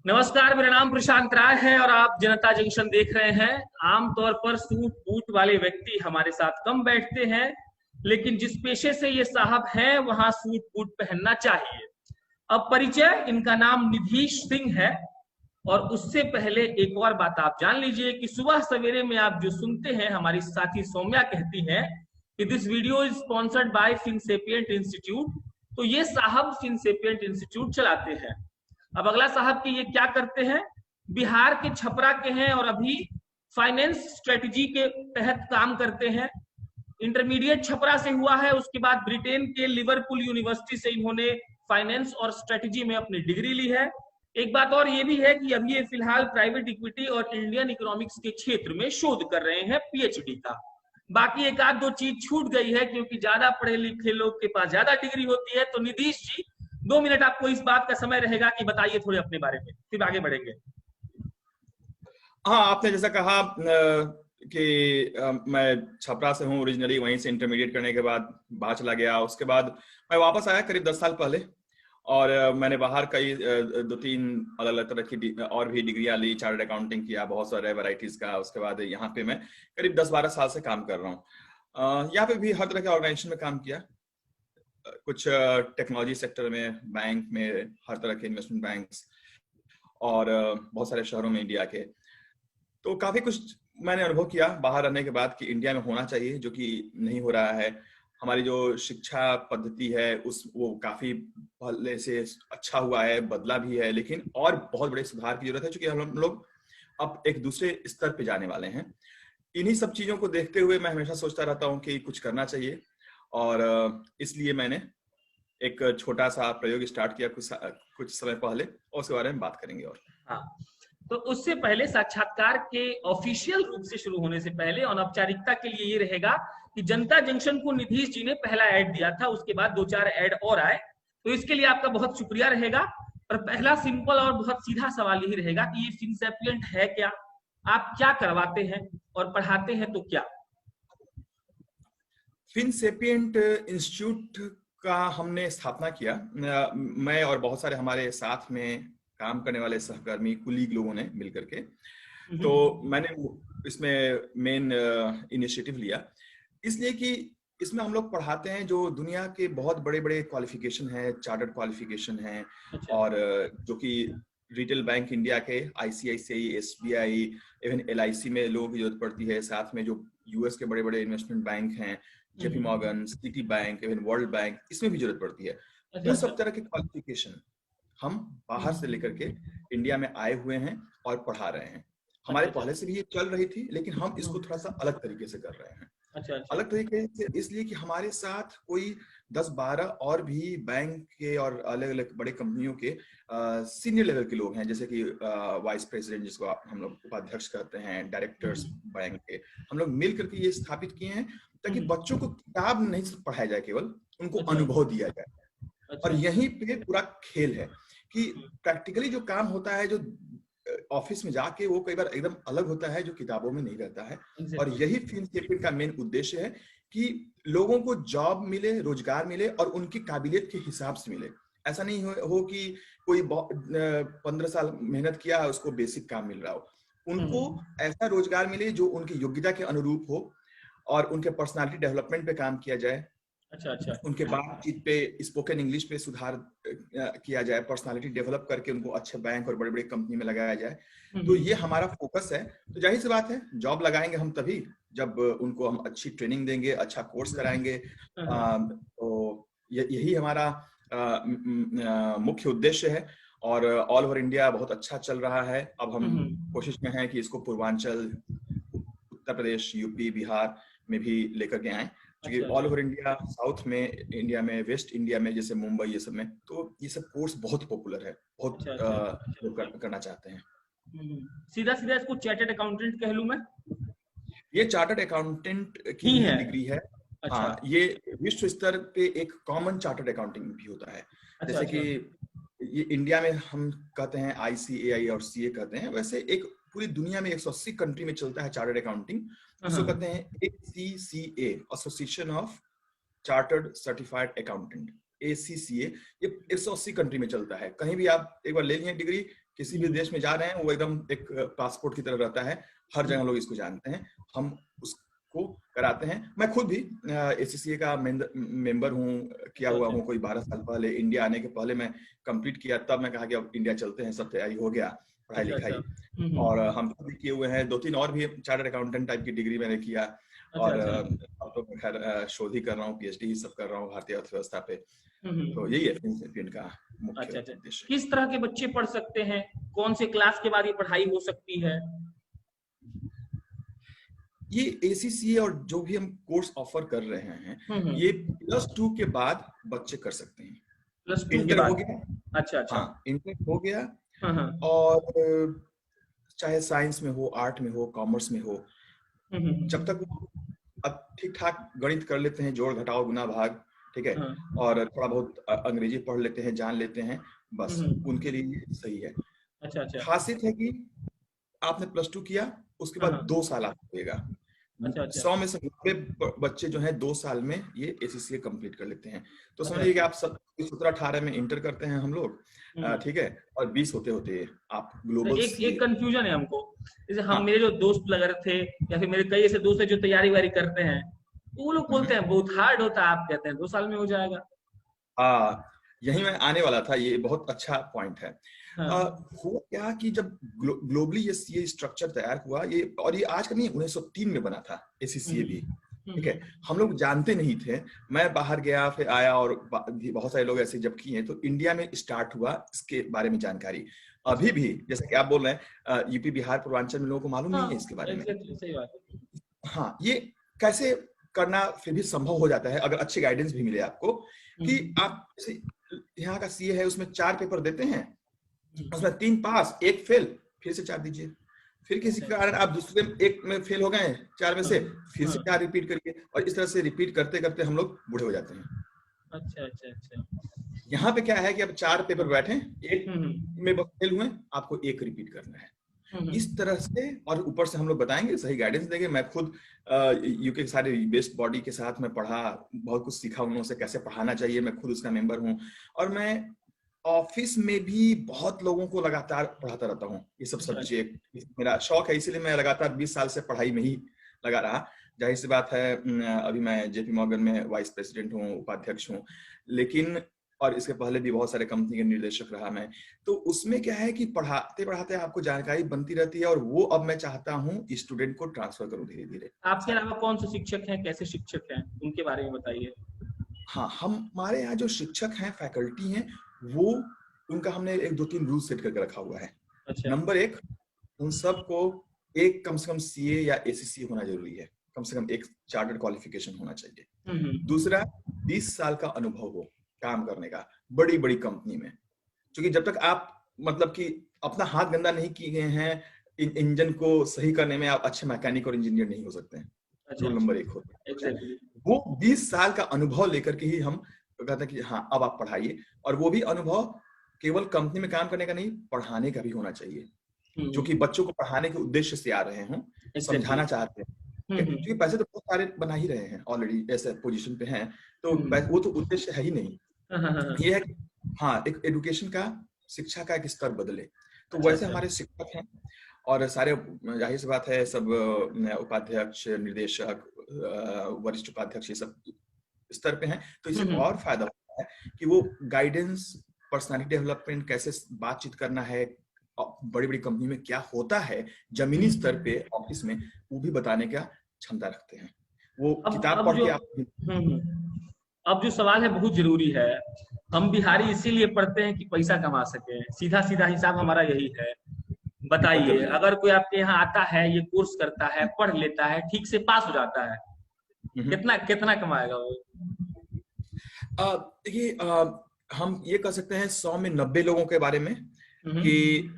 नमस्कार, मेरा नाम प्रशांत राय है और आप जनता जंक्शन देख रहे हैं। आमतौर पर सूट बूट वाले व्यक्ति हमारे साथ कम बैठते हैं, लेकिन जिस पेशे से ये साहब हैं वहां सूट बूट पहनना चाहिए। अब परिचय, इनका नाम निधीश सिंह है। और उससे पहले एक और बात आप जान लीजिए कि सुबह सवेरे में आप जो सुनते हैं, हमारी साथी सौम्या कहती है कि this video is sponsored by Finsapient institute. तो ये साहब फिनसेपिएंट इंस्टीट्यूट चलाते हैं। अब अगला साहब की ये क्या करते हैं, बिहार के छपरा के हैं और अभी फाइनेंस स्ट्रेटजी के तहत काम करते हैं। इंटरमीडिएट छपरा से हुआ है, उसके बाद ब्रिटेन के लिवरपूल यूनिवर्सिटी से इन्होंने फाइनेंस और स्ट्रेटजी में अपनी डिग्री ली है। एक बात और ये भी है कि अभी ये फिलहाल प्राइवेट इक्विटी और इंडियन इकोनॉमिक्स के क्षेत्र में शोध कर रहे हैं, पीएचडी का। बाकी एक आध दो चीज छूट गई है क्योंकि ज्यादा पढ़े लिखे लोग के पास ज्यादा डिग्री होती है। तो नीतीश जी, 2 मिनट आपको इस बात का समय रहेगा कि बताइए थोड़े अपने बारे में, फिर आगे बढ़ेंगे। हाँ, आपने जैसा कहा कि मैं छपरा से हूँ ओरिजिनली, वहीं से इंटरमीडिएट करने के बाद बाहर चला गया। उसके बाद मैं वापस आया करीब 10 साल पहले, और मैंने बाहर कई 2-3 अलग अलग तरह की और भी डिग्रियां ली, चार्टर्ड अकाउंटिंग किया, बहुत सारे वैरायटीज का। उसके बाद यहाँ पे मैं करीब 10-12 साल से काम कर रहा हूँ। यहाँ पे भी हर तरह के ऑर्गेनाइजेशन में काम किया, कुछ टेक्नोलॉजी सेक्टर में, बैंक में, हर तरह के इन्वेस्टमेंट बैंक्स, और बहुत सारे शहरों में इंडिया के। तो काफी कुछ मैंने अनुभव किया बाहर रहने के बाद कि इंडिया में होना चाहिए, जो कि नहीं हो रहा है। हमारी जो शिक्षा पद्धति है वो काफी पहले से अच्छा हुआ है, बदला भी है, लेकिन और बहुत बड़े सुधार की जरूरत है, क्योंकि हम लोग अब एक दूसरे स्तर पे जाने वाले हैं। इन्हीं सब चीजों को देखते हुए मैं हमेशा सोचता रहता हूँ कि कुछ करना चाहिए, और इसलिए मैंने एक छोटा सा प्रयोग स्टार्ट किया कुछ समय पहले, और उसके बारे में बात करेंगे। और हाँ, तो उससे पहले साक्षात्कार के ऑफिशियल रूप से शुरू होने से पहले अनौपचारिकता के लिए ये रहेगा कि जनता जंक्शन को नीतीश जी ने पहला ऐड दिया था, उसके बाद 2-4 ऐड और आए। तो इसके लिए आपका बहुत शुक्रिया रहेगा। और पहला सिंपल और बहुत सीधा सवाल यही रहेगा कि ये फिनसेपिएंट है क्या, आप क्या करवाते हैं और पढ़ाते हैं तो क्या? फिनसेपिएंट इंस्टीट्यूट का हमने स्थापना किया, मैं और बहुत सारे हमारे साथ में काम करने वाले सहकर्मी कुलीग लोगों ने मिलकर के। तो मैंने इसमें मेन इनिशिएटिव लिया, इसलिए कि इसमें हम लोग पढ़ाते हैं जो दुनिया के बहुत बड़े बड़े क्वालिफिकेशन है, चार्टर्ड क्वालिफिकेशन है, और जो कि रिटेल बैंक इंडिया के आईसीआईसीआई, एसबीआई, इवन एलआईसी में लोगों की जरूरत पड़ती है। साथ में जो यूएस के बड़े बड़े इन्वेस्टमेंट बैंक हैं, JP Morgan, city bank, even world bank, इसमें भी जरूरत पड़ती है। वो सब तरह के क्वालिफिकेशन हम बाहर से लेकर के इंडिया में आए हुए हैं और पढ़ा रहे हैं। हमारे पहले से भी ये चल रही थी, लेकिन हम इसको थोड़ा सा अलग तरीके से कर रहे हैं। अलग तरीके से इसलिए कि हमारे साथ कोई 10-12 और भी बैंक के और अलग अलग बड़े कंपनियों के सीनियर लेवल के लोग हैं, जैसे कि वाइस प्रेसिडेंट, जिसको हम लोग उपाध्यक्ष कहते हैं, डायरेक्टर्स बैंक के। हम लोग मिल करके ये स्थापित किए हैं ताकि बच्चों को किताब नहीं पढ़ाया जाए, केवल उनको अनुभव दिया जाए। और यहीं पे पूरा खेल है कि प्रैक्टिकली जो काम होता है, जो ऑफिस में जाके, वो कई बार एकदम अलग होता है, जो किताबों में नहीं रहता है। और यही फिनसेपिएंट का मेन उद्देश्य है कि लोगों को जॉब मिले, रोजगार मिले, और उनकी काबिलियत के हिसाब से मिले। ऐसा नहीं हो कि कोई 15 साल मेहनत किया, उसको बेसिक काम मिल रहा हो। उनको ऐसा रोजगार मिले जो उनकी योग्यता के अनुरूप हो, और उनके पर्सनालिटी डेवलपमेंट पे काम किया जाए। उनके बातचीत पे, स्पोकन इंग्लिश पे सुधार किया जाए, पर्सनालिटी डेवलप करके उनको अच्छे बैंक और बड़े बड़े कंपनी में लगाया जाए। तो ये हमारा फोकस है। तो जाहिर सी बात है, जॉब लगाएंगे हम तभी जब उनको हम अच्छी ट्रेनिंग देंगे, अच्छा कोर्स कराएंगे। तो यही हमारा मुख्य उद्देश्य है। और ऑल ओवर इंडिया बहुत अच्छा चल रहा है। अब हम कोशिश में हैं कि इसको पूर्वांचल, उत्तर प्रदेश, यूपी, बिहार में भी लेकर के आए, क्योंकि ऑल ओवर इंडिया, साउथ में इंडिया में, वेस्ट इंडिया में, जैसे मुंबई, ये सब में, तो ये सब कोर्स बहुत पॉपुलर है, बहुत लोग करना चाहते हैं। सीधा सीधा इसको चार्टर्ड अकाउंटेंट कह लूं मैं? ये चार्टर्ड अकाउंटेंट की ही डिग्री है। हाँ, ये विश्व स्तर पे एक कॉमन चार्टर्ड अकाउंटिंग भी होता है। जैसे कि ये इंडिया में हम कहते हैं ICAI और CA कहते हैं, वैसे एक पूरी दुनिया में 180 कंट्री में चलता है चार्टर्ड अकाउंटिंग, जिसको कहते हैं ACCA, association of chartered certified accountant, ACCA। ये 180 कंट्री में चलता है। कहीं भी आप एक बार ले लिए डिग्री, किसी भी देश में जा रहे हैं वो एकदम एक पासपोर्ट की तरह रहता है, हर जगह लोग इसको जानते हैं, हम उसको कराते हैं। मैं खुद भी ACCA का मेंबर हूँ, किया हुआ हूँ। कोई 12 साल पहले इंडिया आने के पहले मैं कंप्लीट किया, तब मैं कहा कि अब इंडिया चलते हैं, सब तैयारी हो गया, पढ़ाई लिखाई। और हम खुद भी किए हुए हैं, 2-3 और भी चार्टर्ड अकाउंटेंट टाइप की डिग्री मैंने किया। और अब तो खैर शोध ही कर रहा हूँ, PhD ही सब कर रहा हूँ भारतीय अर्थव्यवस्था पे। तो यही है फिनसेपिएंट का मुख्य उद्देश्य। किस तरह के बच्चे पढ़ सकते हैं, कौन से क्लास के बाद ये पढ़ाई हो सकती है? ये ACCA और जो भी हम कोर्स ऑफर कर रहे हैं, ये +2 के बाद बच्चे कर सकते हैं। +2 के बाद हो गया? अच्छा। हाँ, इंटर हो गया। और चाहे साइंस में हो, आर्ट में हो, कॉमर्स में हो, जब तक अब ठीक ठाक गणित कर लेते हैं, जोड़ घटाव गुना भाग, ठीक है, और थोड़ा बहुत अंग्रेजी पढ़ लेते हैं, जान लेते हैं, बस उनके लिए सही है। अच्छा। खासियत है कि आपने +2 किया, उसके बाद 2 साल आपको लगेगा। 100 में से 90 बच्चे जो हैं 2 साल में ये ACCA कंप्लीट कर लेते हैं। तो समझिए कि आप 17-18 में इंटर करते हैं हम लोग, ठीक है, और 20 होते आप ग्लोबल। एक कंफ्यूजन है हमको, जैसे हम मेरे जो दोस्त लग रहे थे या फिर मेरे कई ऐसे दोस्त हैं जो तैयारी वारी करते हैं, तो वो लोग बोलते हैं बहुत हार्ड होता है, आप कहते हैं 2 साल में हो जाएगा। यही मैं आने वाला था, ये बहुत अच्छा पॉइंट है। हुआ क्या कि जब ग्लोबली ये स्ट्रक्चर तैयार हुआ, ये और ये आज का नहीं, 1903 में बना था ACCA भी, ठीक है। हम लोग जानते नहीं थे, मैं बाहर गया फिर आया, और बहुत सारे लोग ऐसे जब किए, तो इंडिया में स्टार्ट हुआ इसके बारे में जानकारी। अभी भी जैसे कि आप बोल रहे हैं, यूपी बिहार पूर्वांचल में लोगों को मालूम नहीं है इसके बारे में। सही बात है। हाँ, ये कैसे करना फिर भी संभव हो जाता है अगर अच्छी गाइडेंस भी मिले आपको, कि आप यहाँ का CA है, उसमें 4 पेपर देते हैं, उसमें 3 पास 1 फेल, फिर से 4 दीजिए। फिर किसी कारण आप दूसरे 1 में फेल हो गए 4 में से, फिर से 4 रिपीट करिए, और इस तरह से रिपीट करते करते हम लोग बूढ़े हो जाते हैं। अच्छा। यहाँ पे क्या है कि अब 4 पेपर बैठे, 1 में फेल हुए, आपको 1 रिपीट करना है, इस तरह से। और ऊपर से हम लोग बताएंगे, सही गाइडेंस देंगे। मैं खुद यूके के सारे बेस्ट बॉडी के साथ में पढ़ा, बहुत कुछ सीखा उन्होंने, कैसे पढ़ाना चाहिए, मैं खुद उसका मेंबर हूँ। और मैं ऑफिस में भी बहुत लोगों को लगातार पढ़ाता रहता हूँ, ये सब सब्जेक्ट मेरा शौक है, इसीलिए मैं लगातार 20 साल से पढ़ाई में ही लगा रहा। जाहिर सी बात है, अभी मैं JP मॉर्गन में वाइस प्रेसिडेंट हूँ, उपाध्यक्ष हूँ, लेकिन और इसके पहले भी बहुत सारे कंपनी के निर्देशक रहा मैं। तो उसमें क्या है कि पढ़ाते पढ़ाते आपको जानकारी बनती रहती है, और वो अब मैं चाहता हूँ स्टूडेंट को ट्रांसफर करूँ धीरे धीरे। आपके अलावा कौन से शिक्षक हैं, कैसे शिक्षक हैं, उनके बारे में बताइए। हाँ, हमारे यहाँ जो शिक्षक हैं, फैकल्टी हैं, वो उनका हमने 1-2-3 रूल सेट करके रखा हुआ है। नंबर 1, उन सबको एक कम से कम CA या ACCA होना जरूरी है, कम से कम एक चार्टर्ड क्वालिफिकेशन होना चाहिए। दूसरा, 20 साल का अनुभव हो काम करने का बड़ी बड़ी कंपनी में, क्योंकि जब तक आप मतलब कि अपना हाथ गंदा नहीं किए हैं इंजन को सही करने में, आप अच्छे मैकेनिक और इंजीनियर नहीं हो सकते हैं। रूल नंबर 1 होता है। वो 20 साल का अनुभव लेकर के ही हम कहते हैं कि हाँ, अब आप पढ़ाइए, और वो भी अनुभव केवल कंपनी में काम करने का नहीं, पढ़ाने का भी होना चाहिए, जो कि बच्चों को पढ़ाने के उद्देश्य से आ रहे हों, समझाना चाहते हैं। क्योंकि पैसे तो बहुत सारे बना ही रहे हैं, ऑलरेडी ऐसे पोजीशन पे हैं, तो वो तो उद्देश्य है ही नहीं। ये है कि हाँ, एक एजुकेशन का, शिक्षा का एक स्तर बदले। तो वैसे हमारे शिक्षक हैं, और सारे जाहिर सी बात है सब उपाध्यक्ष, निर्देशक, वरिष्ठ उपाध्यक्ष, ये सब स्तर पे हैं। तो इससे और फायदा होता है कि वो गाइडेंस, पर्सनालिटी डेवलपमेंट, कैसे बातचीत करना है, बड़ी बड़ी कंपनी में क्या होता है, जमीनी स्तर पे ऑफिस में, वो भी बताने का क्षमता रखते हैं। वो किताब पढ़ के आप अब जो सवाल है बहुत जरूरी है। हम बिहारी इसीलिए पढ़ते हैं कि पैसा कमा सके, सीधा सीधा हिसाब हमारा यही है। बताइए, अगर कोई आपके यहाँ आता है, ये कोर्स करता है, पढ़ लेता है, ठीक से पास हो जाता है, कितना कमाएगा वो? देखिए, हम ये कह सकते हैं 100 में 90 लोगों के बारे में कि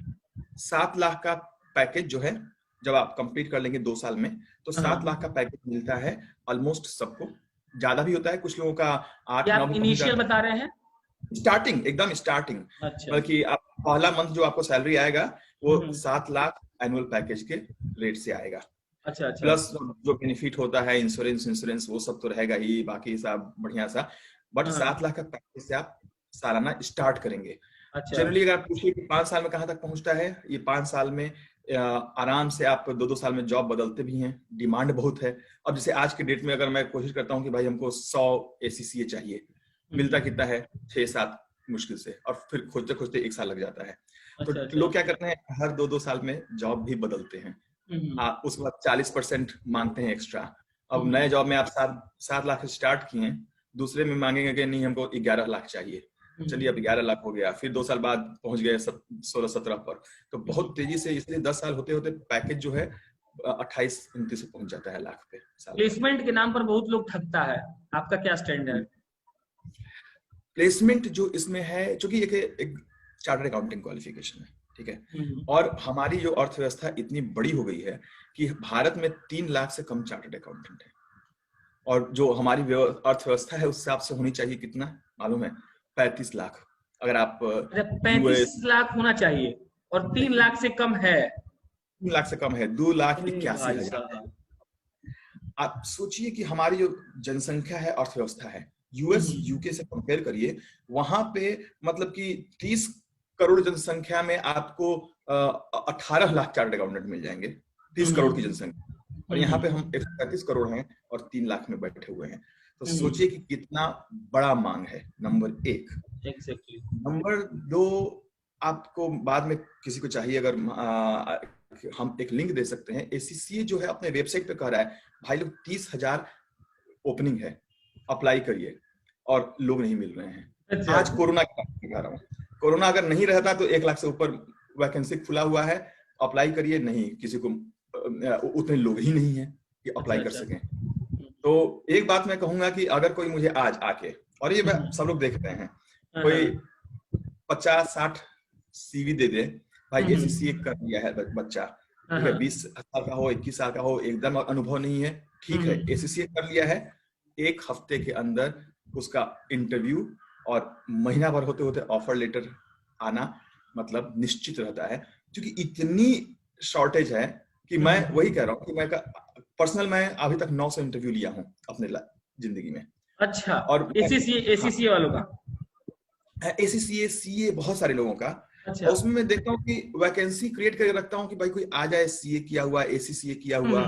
7 लाख का पैकेज जो है, जब आप कंप्लीट कर लेंगे 2 साल में, तो 7 लाख का पैकेज मिलता है ऑलमोस्ट सबको। ज्यादा भी होता है, कुछ लोगों का 8-9 भी इनिशियल बता रहे हैं, स्टार्टिंग, एकदम स्टार्टिंग। बल्कि आप पहला मंथ जो आपको सैलरी आएगा वो 7 लाख एनुअल पैकेज के रेट से आएगा। अच्छा। प्लस जो बेनिफिट होता है, इंश्योरेंस वो सब तो रहेगा ही, बाकी सब बढ़िया सा। बट 7 लाख का पैकेज से आप सालाना स्टार्ट करेंगे। अच्छा। जनरली अगर आप पूछिए कि 5 साल में कहाँ तक पहुंचता है, ये 5 साल में आराम से आप 2-2 साल में जॉब बदलते भी हैं, डिमांड बहुत है। अब जैसे आज के डेट में अगर मैं कोशिश करता हूँ कि भाई हमको 100 ACCA चाहिए, मिलता कितना है, 6-7 मुश्किल से, और फिर खोजते खोजते 1 साल लग जाता है। तो अच्छा अच्छा। लोग क्या करते हैं, हर 2-2 साल में जॉब भी बदलते हैं। उसके बाद 40% मांगते हैं एक्स्ट्रा। अब नए जॉब में आप 7 लाख से स्टार्ट किए हैं, दूसरे में मांगेंगे कि नहीं हमको 11 लाख चाहिए। चलिए अब 11 लाख हो गया, फिर 2 साल बाद पहुंच गए 16-17 पर। तो बहुत तेजी से, इसलिए 10 साल होते होते पैकेज जो है 28-29 से पहुंच जाता है लाख पे साल का। प्लेसमेंट के नाम पर बहुत लोग ठगता है, आपका क्या स्टैंड है? प्लेसमेंट जो इसमें है, चूंकि एक चार्टर्ड अकाउंटिंग क्वालिफिकेशन है, ठीक है, और हमारी जो अर्थव्यवस्था इतनी बड़ी हो गई है कि भारत में 3 लाख से कम चार्टर्ड अकाउंटेंट है, और जो हमारी अर्थव्यवस्था है उस हिसाब से होनी चाहिए कितना मालूम है, 35 लाख। अगर आप 35 लाख होना चाहिए और 3 लाख से कम है? 3 लाख से कम है, 2,81,000 है। आप सोचिए कि हमारी जो जनसंख्या है, अर्थव्यवस्था है, यूएस यूके से कंपेयर करिए, वहां पे मतलब कि 30 करोड़ जनसंख्या में आपको 18 लाख चार्टर्ड अकाउंटेंट मिल जाएंगे, 30 करोड़ की जनसंख्या, और यहाँ पे हम 135 करोड़ हैं और 3 लाख में बैठे हुए हैं। तो सोचिए कि कितना बड़ा मांग है, नंबर 1। नंबर 2, आपको बाद में किसी को चाहिए, अगर हम एक लिंक दे सकते हैं, ACCA जो है अपने वेबसाइट पे कह रहा है भाई लोग 30,000 ओपनिंग है, अप्लाई करिए, और लोग नहीं मिल रहे हैं। अच्छा। आज कोरोना की बात कर रहा हूँ, कोरोना अगर नहीं रहता तो 1 लाख से ऊपर वैकेंसी खुला हुआ है, अप्लाई करिए, नहीं, किसी को उतने लोग ही नहीं है कि अप्लाई कर सकें। तो एक बात मैं कहूंगा कि अगर कोई मुझे आज आके, और ये सब लोग देख रहे हैं, कोई 50-60 CV दे दे, भाई ACCA कर लिया है बच्चा, ठीक है, 20 साल का हो, 21 साल का हो, एकदम अनुभव नहीं है, ठीक है, ACCA कर लिया है, 1 हफ्ते के अंदर उसका इंटरव्यू और महीना भर होते होते ऑफर लेटर आना मतलब निश्चित रहता है, क्योंकि इतनी शॉर्टेज है कि मैं वही कह रहा हूँ कि मैं पर्सनल मैं अभी तक 900 इंटरव्यू लिया हूँ अपने जिंदगी में। अच्छा, और ACCA वालों का? ACCA CA बहुत सारे लोगों का। अच्छा। और उसमें मैं देखता हूँ कि वैकेंसी क्रिएट करके रखता हूँ कि भाई कोई आ जाए CA किया हुआ, ACCA किया हुआ,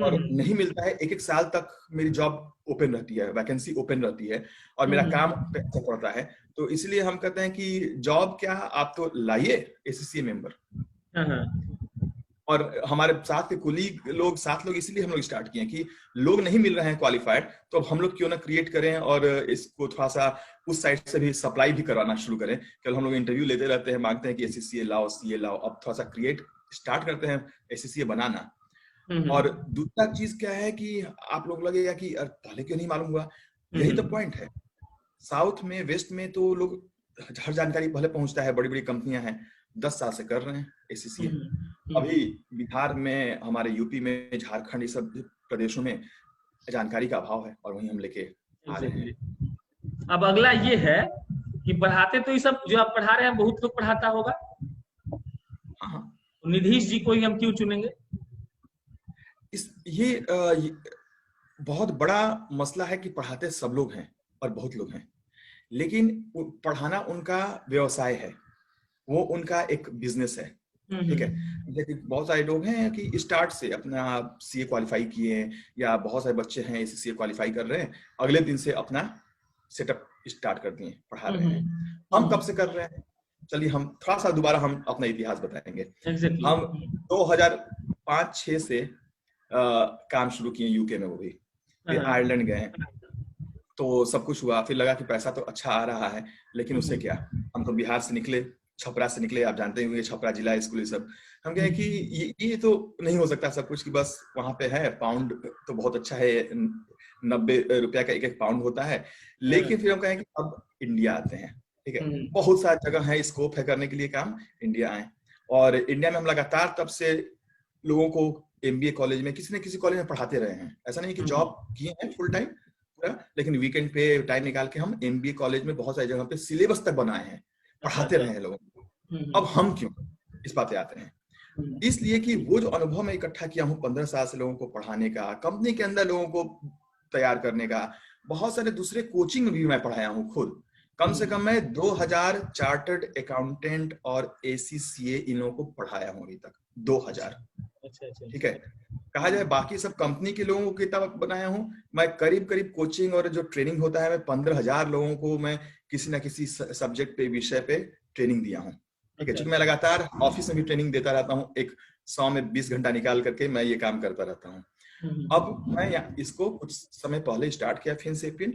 और नहीं मिलता है। 1-1 साल तक मेरी जॉब ओपन रहती है, वैकेंसी ओपन रहती है, और मेरा काम पे अच्छा पड़ता है। तो इसलिए हम कहते हैं कि जॉब क्या, आप तो लाइए ACCA मेंबर। और हमारे साथ के कुलीग लोग, 7 लोग, इसलिए हम लोग स्टार्ट किए कि लोग नहीं मिल रहे हैं क्वालिफाइड, तो हम लोग क्यों ना क्रिएट करें और इसको थोड़ा सा उस साइड से भी सप्लाई भी करवाना शुरू करें। कल हम लोग इंटरव्यू लेते रहते हैं, मांगते हैं कि ACCA लाओ, CA लाओ, अब थोड़ा सा क्रिएट स्टार्ट करते हैं ACCA बनाना। और दूसरा चीज क्या है कि आप लोग लगेगा कि पहले क्यों नहीं मालूम हुआ, यही तो पॉइंट है। साउथ में, वेस्ट में तो लोग हर जानकारी पहले पहुंचता है, बड़ी बड़ी कंपनियां हैं, 10 साल से कर रहे हैं ACCA। अभी बिहार में, हमारे यूपी में, झारखंड, ये सब प्रदेशों में जानकारी का अभाव है, और वहीं हम लेके आ रहे हैं। अब अगला ये है कि पढ़ाते तो ये सब जो आप पढ़ा रहे हैं बहुत लोग पढ़ाता होगा, हाँ, निधीश जी को ही हम क्यों चुनेंगे? ये बहुत बड़ा मसला है कि पढ़ाते सब लोग हैं और बहुत लोग हैं, लेकिन पढ़ाना उनका व्यवसाय है, वो उनका एक बिजनेस है, ठीक है। जैसे बहुत सारे लोग हैं कि स्टार्ट से अपना CA क्वालिफाई किए, या बहुत सारे बच्चे हैं ACCA क्वालिफाई कर रहे हैं, अगले दिन से अपना सेटअप स्टार्ट कर दिए, पढ़ा रहे हैं। हम कब से कर रहे हैं, चलिए हम थोड़ा सा दोबारा हम अपना इतिहास बताएंगे। हम 2005-6 से काम शुरू किए यूके में, वो भी फिर आयरलैंड गए, तो सब कुछ हुआ, फिर लगा कि पैसा तो अच्छा आ रहा है, लेकिन उससे क्या, हम तो बिहार से निकले, छपरा से निकले, आप जानते होंगे छपरा जिला स्कूल, सब हम कहे कि ये तो नहीं हो सकता सब कुछ, कि बस वहां पे है, पाउंड तो बहुत अच्छा है, 90 रुपया का 1-1 पाउंड होता है। लेकिन फिर हम कहें कि अब इंडिया आते हैं, ठीक है, बहुत सारी जगह है, स्कोप है करने के लिए काम, इंडिया आए। और इंडिया में हम लगातार तब से लोगों को MBA कॉलेज में, किसी न किसी कॉलेज में पढ़ाते रहे हैं। ऐसा नहीं कि जॉब किए हैं फुल टाइम, लेकिन वीकेंड पे टाइम निकाल के हम MBA कॉलेज में बहुत सारी जगह पे सिलेबस तक बनाए हैं, पढ़ाते रहे हैं लोगों को। अब हम क्यों इस बात पे आते हैं, इसलिए कि वो जो अनुभव मैं इकट्ठा किया हूँ 15 साल से लोगों को पढ़ाने का, कंपनी के अंदर लोगों को तैयार करने का, बहुत सारे दूसरे कोचिंग भी मैं पढ़ाया हूँ खुद, कम से कम मैं 2000 चार्टर्ड अकाउंटेंट और ACCA इन लोगों को पढ़ाया हूँ अभी तक। 2000। अच्छा। ठीक है, कहा जाए बाकी सब कंपनी के लोगों को किताब बनाया हूँ, मैं करीब कोचिंग और जो ट्रेनिंग होता है मैं 15,000 लोगों को मैं किसी ना किसी सब्जेक्ट पे, विषय पे ट्रेनिंग दिया हूँ। ठीक है, क्योंकि मैं लगातार ऑफिस में भी ट्रेनिंग देता रहता हूँ, एक 100 में 20 घंटा निकाल करके मैं ये काम करता रहता हूँ। अब मैं इसको कुछ समय पहले स्टार्ट किया फिनसेपियन,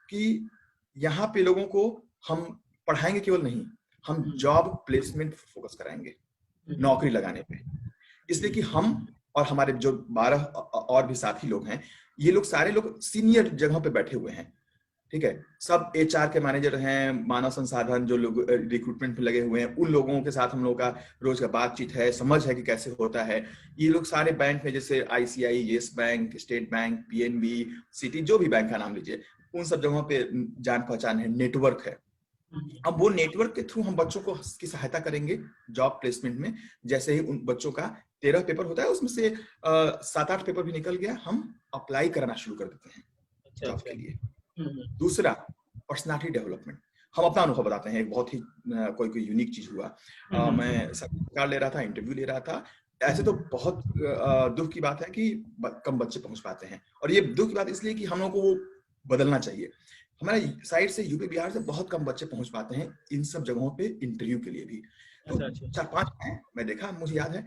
कि यहाँ पे लोगों को हम पढ़ाएंगे केवल नहीं, हम जॉब प्लेसमेंट फोकस कराएंगे, नौकरी लगाने पे। इसलिए कि हम और हमारे जो 12 और भी साथी लोग हैं, ये लोग सारे लोग सीनियर जगह पे बैठे हुए हैं। ठीक है, सब HR के मैनेजर हैं, मानव संसाधन जो लोग रिक्रूटमेंट पे लगे हुए हैं, उन लोगों के साथ हम लोग का रोज का बातचीत है, समझ है कि कैसे होता है। ये लोग सारे बैंक में, जैसे ICI, yes bank, state bank, PNB, city, जो भी बैंक का नाम लीजिए, उन सब जगहों पे जान पहचान है, नेटवर्क है। अब वो नेटवर्क के थ्रू हम बच्चों को की सहायता करेंगे जॉब प्लेसमेंट में। जैसे ही उन बच्चों का 13 पेपर होता है, उसमें से 7-8 पेपर भी निकल गया, हम अप्लाई कराना शुरू कर देते हैं जॉब के लिए। दूसरा, पर्सनालिटी डेवलपमेंट। हम अपना अनुभव बताते हैं, एक बहुत ही कोई यूनिक चीज हुआ। मैं साक्षात्कार ले रहा था, इंटरव्यू ले रहा था। ऐसे तो बहुत दुख की बात है कि कम बच्चे पहुंच पाते हैं, और ये दुख की बात इसलिए कि हम लोगों को वो बदलना चाहिए। हमारे साइड से, यूपी बिहार से बहुत कम बच्चे पहुंच पाते हैं इन सब जगहों पे इंटरव्यू के लिए भी। तो 4-5 हैं, मैं देखा, मुझे याद है,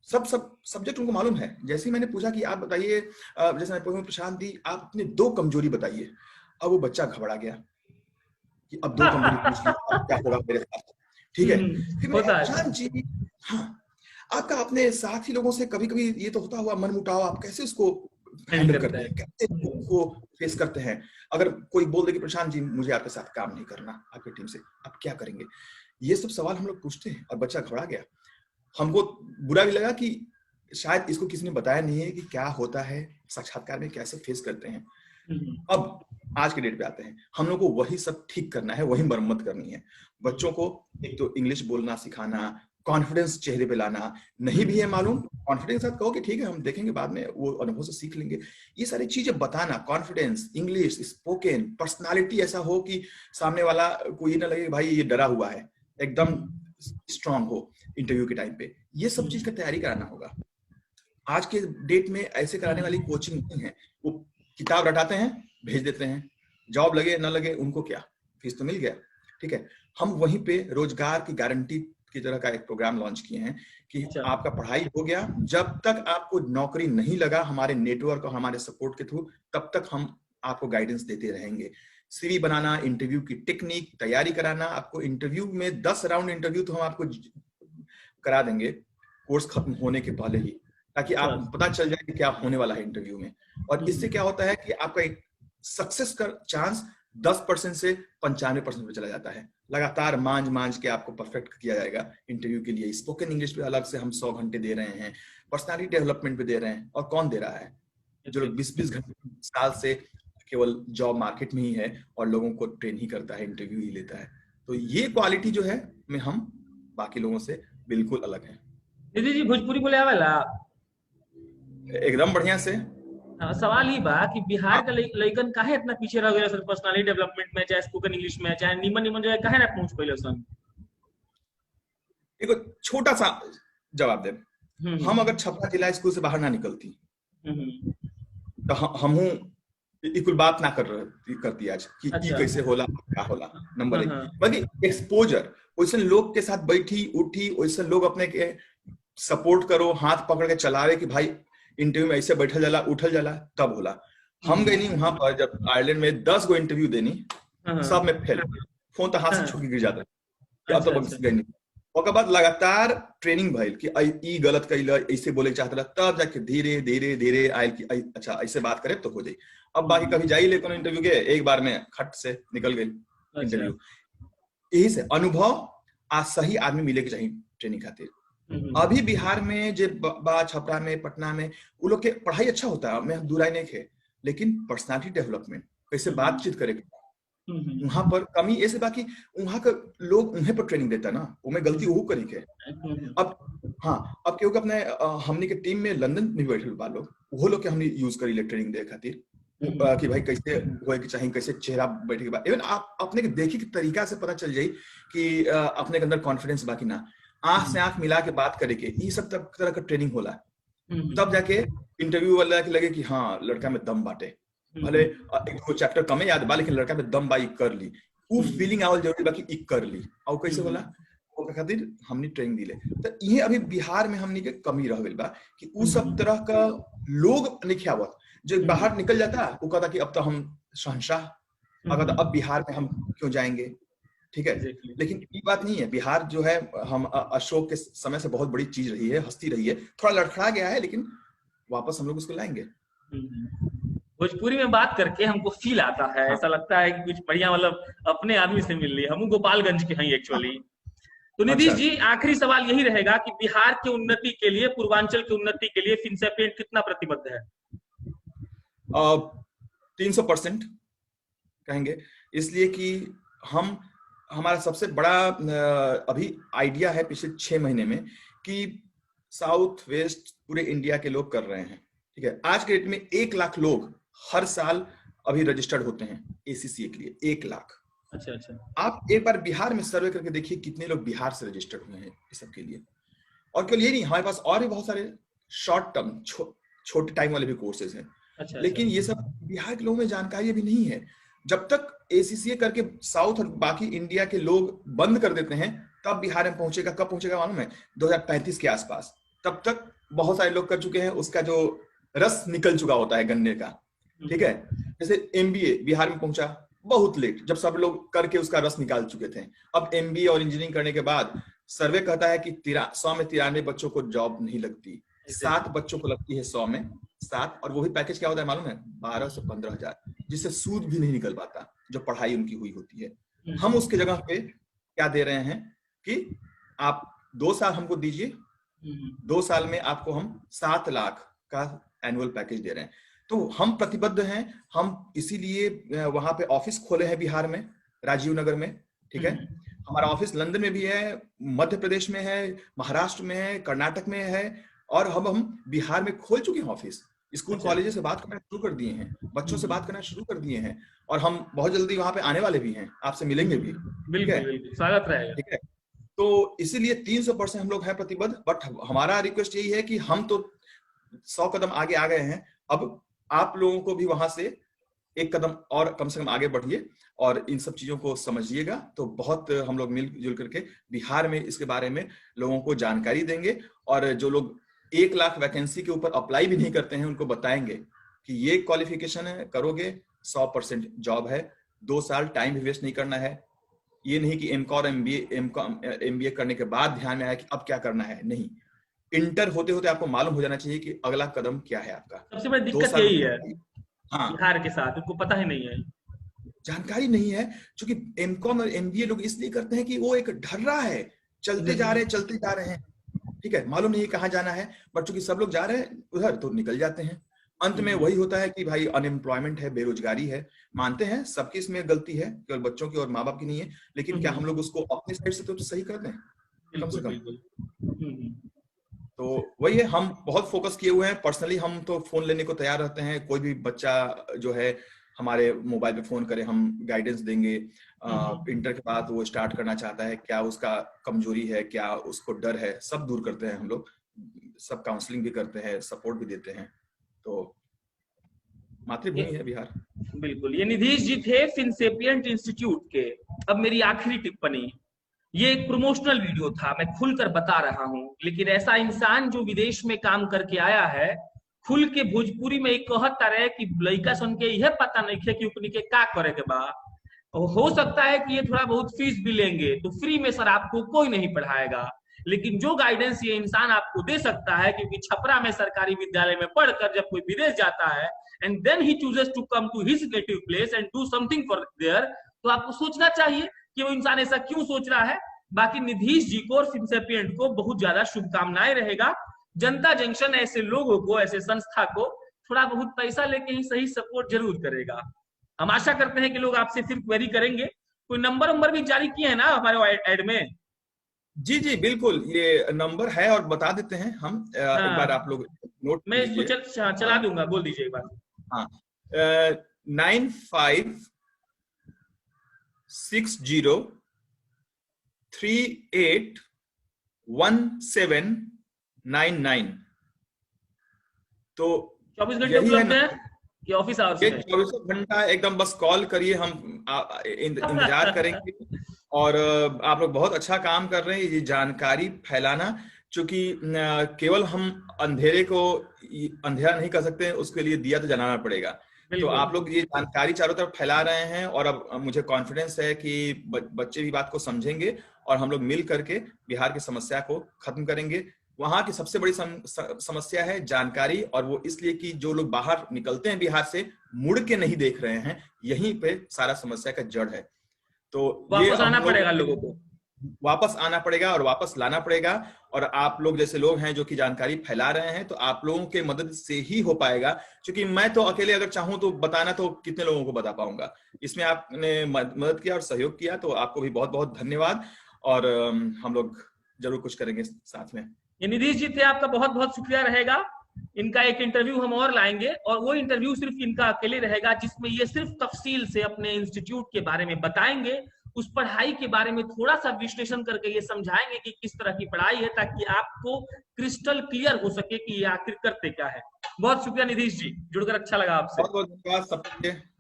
सब सब्जेक्ट उनको मालूम है। जैसे ही मैंने पूछा कि आप बताइए, जैसे मैं पूछूं प्रशांत दी, आप अपने 2 कमजोरी बताइए। अब वो बच्चा घबरा गया कि अब 2 कमजोरी पूछ ली, अब क्या होगा मेरे साथ। ठीक है, फिर मैं, प्रशांत जी, हाँ, आपका अपने साथी लोगों से कभी कभी ये तो होता हुआ मनमुटाव, आप कैसे उसको हैंडल करते हैं, कैसे उसको फेस करते हैं? अगर कोई बोल दे कि प्रशांत जी मुझे आपके साथ काम नहीं करना, आपकी टीम से, आप क्या करेंगे? ये सब सवाल हम लोग पूछते हैं, और बच्चा घबरा गया। हमको बुरा भी लगा कि शायद इसको किसी ने बताया नहीं है कि क्या होता है साक्षात्कार में, कैसे फेस करते हैं। अब आज के डेट पे आते हैं, हम लोग को वही सब ठीक करना है, वही मरम्मत करनी है। बच्चों को एक तो इंग्लिश बोलना सिखाना, कॉन्फिडेंस चेहरे पे लाना, नहीं भी है मालूम, कॉन्फिडेंस के साथ कहो कि ठीक है हम देखेंगे बाद में, वो अनुभव से सीख लेंगे। ये सारी चीजें बताना, कॉन्फिडेंस, इंग्लिश, स्पोकन, पर्सनालिटी ऐसा हो कि सामने वाला को ये ना लगे भाई ये डरा हुआ है, एकदम स्ट्रांग हो इंटरव्यू के टाइम पे। ये सब चीज का तैयारी कराना होगा। आज के डेट में ऐसे कराने वाली कोचिंग नहीं है, वो किताब रटाते हैं, भेज देते हैं, जॉब लगे ना लगे उनको क्या, फीस तो मिल गया। ठीक है, हम वहीं पे रोजगार की गारंटी की तरह का एक प्रोग्राम लॉन्च किए हैं कि आपका पढ़ाई हो गया, जब तक आपको नौकरी नहीं लगा हमारे नेटवर्क और हमारे सपोर्ट के थ्रू, तब तक हम आपको गाइडेंस देते रहेंगे। CV बनाना, इंटरव्यू की टेक्निक, तैयारी कराना, आपको इंटरव्यू में 10 राउंड इंटरव्यू तो हम आपको करा देंगे कोर्स खत्म होने के पहले ही, ताकि आप पता चल जाए कि क्या होने वाला है इंटरव्यू में। और इससे क्या होता है कि आपका एक सक्सेस का चांस 10% से 95% पे चला जाता है। लगातार मांझ के आपको परफेक्ट किया जाएगा इंटरव्यू के लिए। स्पोकन इंग्लिश पे अलग से हम 100 घंटे दे रहे हैं, पर्सनालिटी डेवलपमेंट पे दे रहे हैं। और कौन दे रहा है? जो लोग 20-20 घंटे साल से केवल जॉब मार्केट में ही है और लोगों को ट्रेन ही करता है, इंटरव्यू ही लेता है। तो ये क्वालिटी जो है में हम बाकी लोगों से बिल्कुल अलग है। दीदी जी भोजपुरी बोले आवेला? एकदम बढ़िया से। सवाल ही बा कि बिहार के लइकन काहे इतना पीछे रह गए सर, पर्सनालिटी डेवलपमेंट में, चाहे स्पोकन इंग्लिश में, चाहे निमन जगह काहे ना पहुंच पाइले सन? देखो, छोटा सा जवाब दे, हम अगर छपरा जिला स्कूल से बाहर ना निकलती तो हम इकुल बात ना करती आज कि अच्छा। कैसे होला, क्या होला। नंबर 1, बाकी एक्सपोजर, वैसे लोग के साथ बैठी उठी, वैसे लोग अपने के सपोर्ट करो, हाथ पकड़ के चलावे कि भाई इंटरव्यू में ऐसे बैठल जाला, उठल जाला, तब होला। हम गए नहीं वहां पर, जब आयरलैंड में 10 गो इंटरव्यू देनी, सब में फेल, फोन तो हाथ से छूट के गिर जाता कि अब तो गए नहीं। ओकर बाद लगातार ट्रेनिंग भइल कि ई गलत कइला, ऐसे बोले चाहता, तब जाके धीरे धीरे धीरे आयल कि अच्छा ऐसे बात करे तो हो जाए। अब बाकी कभी जाई ले कोनो इंटरव्यू के, एक बार में खट से निकल गई इंटरव्यू। यही से अनुभव आज सही आदमी मिले के चाहिए ट्रेनिंग खातिर। अभी बिहार में जे छपरा में, पटना में, वो लोग के पढ़ाई अच्छा होता है, मैं दुराई नहीं है, लेकिन पर्सनालिटी डेवलपमेंट, कैसे बातचीत करे, वहां पर कमी ऐसे। बाकी वहां का लोग उन्हें पर ट्रेनिंग देता ना, वो में गलती वो करी के। अब हाँ, अब क्योंकि अपने हमने के टीम में लंदन में बैठे लोग, वो लोग के हमने यूज करी ले ट्रेनिंग दे खातिर। कि भाई कैसे होए के चाहिए, कैसे चेहरा बैठे के बाद, इवन आप अपने देखे के तरीका से पता चल जाए कि अपने के अंदर कॉन्फिडेंस बाकी ना, आंख से आंख मिला के बात करे के, ये सब तरह का ट्रेनिंग होला, तब जाके इंटरव्यू वाला के लगे कि हाँ लड़का में दम बाटे, भले एक दो चैप्टर कम याद बा लेकिन लड़का में दम बा, कर ली वो फीलिंग आवल जरूरी बा कि कर ली। और कैसे होला ओके खातिर हमनी ट्रेनिंग दिले। तो ये अभी बिहार में हमनी के कमी रह गइल बा कि उ सब तरह का लोग नहीं आवत, जो बाहर निकल जाता वो कहता कि अब तो हम शहंशाह, अगर अब बिहार में हम क्यों जाएंगे, ठीक है। लेकिन ये बात नहीं है, बिहार जो है हम अशोक के समय से बहुत बड़ी चीज रही है, हस्ती रही है, थोड़ा लड़खड़ा गया है लेकिन वापस हम लोग उसको लाएंगे। भोजपुरी में बात करके हमको फील आता है, ऐसा लगता है कि कुछ बढ़िया, मतलब अपने आदमी से मिल रही है। हम गोपालगंज के हैं एक्चुअली। तो नीतीश जी, आखिरी सवाल यही रहेगा कि बिहार की उन्नति के लिए, पूर्वांचल की उन्नति के लिए फिनसेपिएंट कितना प्रतिबद्ध है? 300% कहेंगे, इसलिए कि हमारा सबसे बड़ा अभी आइडिया है पिछले 6 महीने में कि साउथ वेस्ट पूरे इंडिया के लोग कर रहे हैं, ठीक है। आज के डेट में 1 लाख लोग हर साल अभी रजिस्टर्ड होते हैं एसीसीए के लिए, 1 लाख। अच्छा। आप एक बार बिहार में सर्वे करके देखिए कितने लोग बिहार से रजिस्टर्ड हुए हैं इस सब के लिए। और केवल ये नहीं, हमारे पास और भी बहुत सारे शॉर्ट टर्म छोटे टाइम वाले भी कोर्सेज हैं। लेकिन ये सब बिहार के लोगों में जानकारी अभी नहीं है। जब तक एसीसीए करके साउथ और बाकी इंडिया के लोग बंद कर देते हैं तब बिहार में पहुंचेगा। कब पहुंचेगा मालूम है? 2035 के आसपास। तब तक बहुत सारे लोग कर चुके हैं, उसका जो रस निकल चुका होता है गन्ने का, ठीक है। जैसे एमबीए बिहार में पहुंचा बहुत लेट, जब सब लोग करके उसका रस निकाल चुके थे। अब एमबीए और इंजीनियरिंग करने के बाद सर्वे कहता है कि 100 में 93 बच्चों को जॉब नहीं लगती, 7 बच्चों को लगती है 100 में 7। और वो भी पैकेज क्या होता है मालूम है? 12 से 15 हजार, जिससे सूद भी नहीं निकल पाता जो पढ़ाई उनकी हुई होती है। हम उसके जगह पे क्या दे रहे हैं कि आप 2 साल हमको दीजिए, 2 साल में आपको हम 7 लाख का एनुअल पैकेज दे रहे हैं। तो हम प्रतिबद्ध हैं। हम इसीलिए वहां पे ऑफिस खोले हैं बिहार में, राजीव नगर में, ठीक है। हमारा ऑफिस लंदन में भी है, मध्य प्रदेश में है, महाराष्ट्र में है, कर्नाटक में है, और हम बिहार में खोल चुके हैं ऑफिस। स्कूल कॉलेजेस से बात करना शुरू कर दिए हैं, बच्चों से बात करना शुरू कर दिए हैं, और हम बहुत जल्दी वहां पे आने वाले भी हैं, आपसे मिलेंगे भी। बिल्कुल स्वागत रहेगा, ठीक है। तो इसीलिए 300% हम लोग हैं प्रतिबद्ध। बट हमारा रिक्वेस्ट यही है कि हम तो 100 कदम आगे आ गए हैं, अब आप लोगों को भी वहां से 1 कदम और कम से कम आगे बढ़िए और इन सब चीजों को समझिएगा। तो बहुत हम लोग मिलजुल करके बिहार में इसके बारे में लोगों को जानकारी देंगे, और जो लोग 1 लाख वैकेंसी के ऊपर अप्लाई भी नहीं करते हैं उनको बताएंगे कि ये क्वालिफिकेशन है, करोगे 100% जॉब है, 2 साल टाइम भी वेस्ट नहीं करना है। ये नहीं कि एमकॉम एमबीए करने के बाद ध्यान में आया कि अब क्या करना है, नहीं, इंटर होते होते आपको मालूम हो जाना चाहिए कि अगला कदम क्या है आपका। सबसे बड़ी दिक्कत यही है हाँ, बिहार के साथ, उनको पता ही नहीं है, जानकारी नहीं है। क्योंकि एमकॉम और एमबीए लोग इसलिए करते हैं कि वो एक ढर्रा है, चलते जा रहे हैं, ठीक है, मालूम नहीं कहाँ जाना है, बट चूंकि सब लोग जा रहे हैं उधर तो निकल जाते हैं। अंत में वही होता है कि भाई अनएम्प्लॉयमेंट है, बेरोजगारी है। मानते हैं सबकी इसमें गलती है, केवल बच्चों की और माँ बाप की नहीं है, लेकिन क्या हम लोग उसको अपनी साइड से तो सही कर दें कम से कम? तो वही है, हम बहुत फोकस किए हुए हैं। पर्सनली हम तो फोन लेने को तैयार रहते हैं, कोई भी बच्चा जो है हमारे मोबाइल पे फोन करे, हम गाइडेंस देंगे। इंटर के बाद वो स्टार्ट करना चाहता है, क्या उसका कमजोरी है, क्या उसको डर है, सब दूर करते हैं हम लोग, सब काउंसलिंग भी करते हैं, सपोर्ट भी देते हैं। तो मातृभूमि है बिहार। बिल्कुल। ये नीतीश जी थे फिनसेपिएंट इंस्टीट्यूट के। अब मेरी आखिरी टिप्पणी, ये एक प्रमोशनल वीडियो था, मैं खुलकर बता रहा हूं, लेकिन ऐसा इंसान जो विदेश में काम करके आया है, खुल के भोजपुरी में एक कहता रहे कि लड़का सुन के यह पता नहीं है कि उपनी के का करे के बा। हो सकता है कि ये थोड़ा बहुत फीस भी लेंगे, तो फ्री में सर आपको कोई नहीं पढ़ाएगा, लेकिन जो गाइडेंस ये इंसान आपको दे सकता है, क्योंकि छपरा में सरकारी विद्यालय में पढ़कर जब कोई विदेश जाता है and then he chooses to come to his native place and do something for there, तो आपको सोचना चाहिए कि वो इंसान ऐसा क्यों सोच रहा है। बाकी नीतीश जी को और फिनसेपिएंट को बहुत ज्यादा शुभकामनाएं रहेगा। जनता जंक्शन ऐसे लोगों को, ऐसे संस्था को थोड़ा बहुत पैसा लेके ही सही सपोर्ट जरूर करेगा। हम आशा करते हैं कि लोग आपसे फिर क्वेरी करेंगे। कोई नंबर भी जारी किए हैं ना हमारे एड में? जी जी बिल्कुल, ये नंबर है और बता देते हैं हम। एक बार आप लोग नोट मैं इसको चला दूंगा, बोल दीजिए एक बार। हाँ, 9560381799। तो 24 घंटे यही उपलब्ध है है कि ऑफिस आवर्स ये में? 24 घंटा एकदम बस कॉल करिए, हम इंतजार करेंगे। और आप लोग बहुत अच्छा काम कर रहे हैं ये जानकारी फैलाना, क्योंकि केवल हम अंधेरे को अंधेरा नहीं कर सकते, उसके लिए दिया तो जलाना पड़ेगा। तो आप लोग ये जानकारी चारों तरफ फैला रहे हैं, और अब मुझे कॉन्फिडेंस है कि बच्चे भी बात को समझेंगे और हम लोग मिल करके बिहार की समस्या को खत्म करेंगे। वहां की सबसे बड़ी समस्या है जानकारी, और वो इसलिए कि जो लोग बाहर निकलते हैं बिहार से मुड़ के नहीं देख रहे हैं, यहीं पे सारा समस्या का जड़ है। तो ये वापस आना हम लोग पड़ेगा लोगों को, वापस आना पड़ेगा और वापस लाना पड़ेगा। और आप लोग जैसे लोग हैं जो कि जानकारी फैला रहे हैं, तो आप लोगों के मदद से ही हो पाएगा, क्योंकि मैं तो अकेले अगर चाहूं तो बताना तो कितने लोगों को बता पाऊंगा। इसमें आपने मदद किया और सहयोग किया, तो आपको भी बहुत बहुत धन्यवाद। और हम लोग जरूर कुछ करेंगे साथ में। ये निधीश जी थे, आपका बहुत बहुत शुक्रिया रहेगा। इनका एक इंटरव्यू हम और लाएंगे, और वो इंटरव्यू सिर्फ इनका अकेले रहेगा, जिसमें ये सिर्फ तफसील से अपने इंस्टीट्यूट के बारे में बताएंगे, उस पढ़ाई के बारे में थोड़ा सा विश्लेषण करके ये समझाएंगे कि किस तरह की पढ़ाई है, ताकि आपको क्रिस्टल क्लियर हो सके कि ये आखिर करते क्या है। बहुत शुक्रिया निधीश जी, जुड़कर अच्छा लगा आपसे। बहुत बहुत धन्यवाद सबके।